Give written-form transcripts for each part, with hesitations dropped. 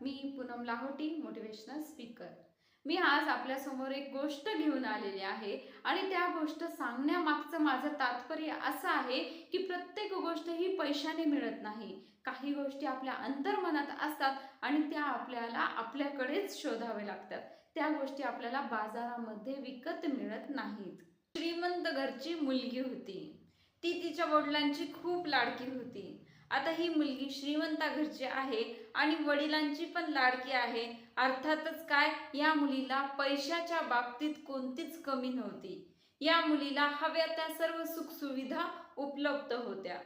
मी Poonam Lahoti, motivational speaker. मी आज आपल्यासमोर एक गोष्ट घेऊन आलेली आहे आणि त्या गोष्ट सांगण्यामागचं माझं तात्पर्य असं आहे की प्रत्येक गोष्ट ही पैशाने मिळत नाही। काही गोष्टी आपल्या अंतर्मनात असतात आणि त्या आपल्याला आपल्याकडेच शोधावे लागतात। त्या गोष्टी आपल्याला बाजारामध्ये विकत मिळत नाहीत। श्रीमंत घरची मुलगी होती, ती तिच्या वडिलांची खूप लाडकी होती। आता ही मुलगी श्रीमंता घरची आहे आणि वडिलांची पण लाडकी आहे। अर्थातच काय, या मुलीला पैशाच्या बाबतीत कोणतीच कमी नव्हती। या मुलीला हव्या त्या सर्व सुखसुविधा उपलब्ध होत्या।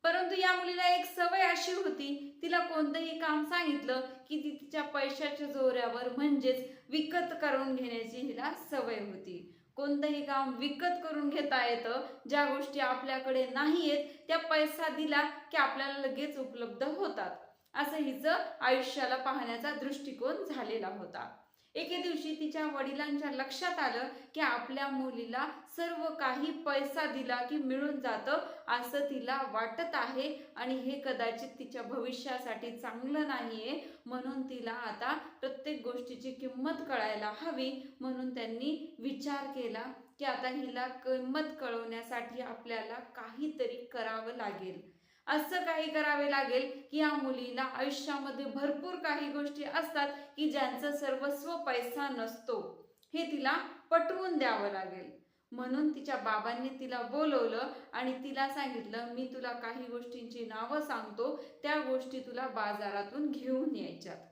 परंतु या मुलीला एक सवय अशी होती, तिला कोणतंही काम सांगितलं की ती तिच्या पैशाच्या जोरावर म्हणजेच विकत करून घेण्याची हिला सवय होती। कोणतंही काम विकत करून घेता येतं, ज्या गोष्टी आपल्याकडे नाहीयेत त्या पैसा दिला की आपल्याला लगेच उपलब्ध होतात, असं हिचं आयुष्याला पाहण्याचा दृष्टिकोन झालेला होता। एके दिवशी तिच्या वडिलांच्या लक्षात आलं की आपल्या मुलीला सर्व काही पैसा दिला की मिळून जातं असं तिला वाटत आहे आणि हे कदाचित तिच्या भविष्यासाठी चांगलं नाहीये। म्हणून तिला आता प्रत्येक गोष्टीची किंमत कळायला हवी। म्हणून त्यांनी विचार केला की आता हिला किंमत कळवण्यासाठी आपल्याला काहीतरी करावं लागेल। असं काही करावे लागेल की या मुलीला आयुष्यामध्ये भरपूर काही गोष्टी असतात की ज्यांचं सर्वस्व पैसा नसतो, हे तिला पटवून द्यावं लागेल। म्हणून तिच्या बाबांनी तिला बोलवलं आणि तिला सांगितलं, मी तुला काही गोष्टींची नावं सांगतो, त्या गोष्टी तुला बाजारातून घेऊन यायच्यात।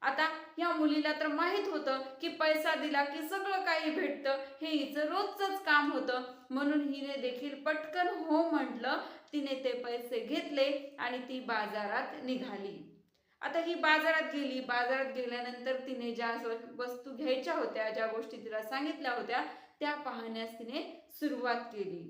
आता या मुलीला तर माहित होतं की पैसा दिला की सगळं काही भेटतं, हे हिचं रोजचंच काम होतं। म्हणून हिने देखील पटकन हो म्हटलं। तिने ते पैसे घेतले आणि ती बाजारात निघाली। आता ही बाजारात गेली। बाजारात गेल्यानंतर तिने ज्या वस्तू घ्यायच्या होत्या, ज्या गोष्टी तिला सांगितल्या होत्या त्या पाहण्यास तिने सुरुवात केली।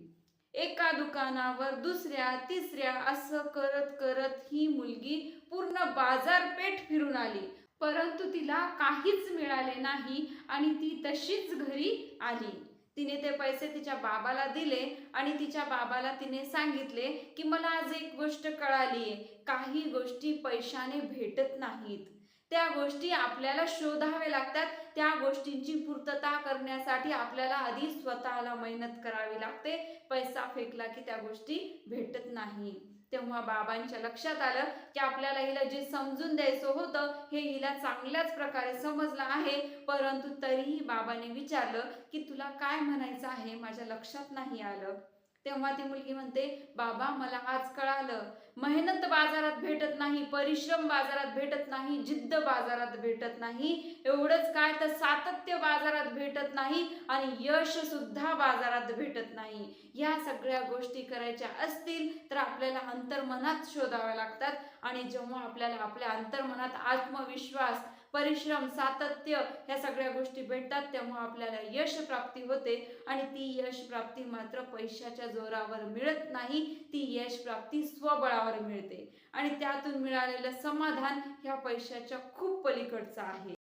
एका दुकानावर दुसऱ्या तिसऱ्या असं करत करत ही मुलगी पूर्ण बाजारपेठ फिरून आली, परंतु तिला काहीच मिळाले नाही आणि ती तशीच घरी आली। तिने ते पैसे तिच्या बाबाला दिले आणि तिच्या बाबाला तिने सांगितले की मला आज एक गोष्ट कळालीये, काही गोष्टी पैशाने भेटत नाहीत, त्या गोष्टी आपल्याला शोधावे लागतात। त्या गोष्टींची पूर्तता करण्यासाठी आपल्याला आधी स्वतःला मेहनत करावी लागते। पैसा फेकला की त्या गोष्टी भेटत नाही। तेव्हा बाबांच्या लक्षात आलं की आपल्याला हिला जे समजून द्यायचं होतं हे हिला चांगल्याच प्रकारे समजलं आहे। परंतु तरीही बाबांनी विचारलं की तुला काय म्हणायचं आहे, माझ्या लक्षात नाही आलं। तेव्हा ती मुलगी म्हणते, बाबा मला आज कळालं, मेहनत बाजारात भेटत नाही, परिश्रम बाजारात भेटत नाही, जिद्द बाजारात भेटत नाही, एवढंच काय तर सातत्य बाजारात भेटत नाही आणि यश सुद्धा बाजारात भेटत नाही। या सगळ्या गोष्टी करायच्या असतील तर आपल्याला अंतर्मनात शोधाव्या लागतात आणि जेव्हा आपल्याला आपल्या अंतर्मनात आत्मविश्वास, परिश्रम, सातत्य या सगळ्या गोष्टी भेटतात तेव्हा आपल्याला यश प्राप्ती होते आणि ती यश प्राप्ती मात्र पैशाच्या जोरावर मिळत नाही, ती यश प्राप्ती स्वबळावर मिळते आणि त्यातून मिळालेलं समाधान ह्या पैशाच्या खूप पलीकडचं आहे।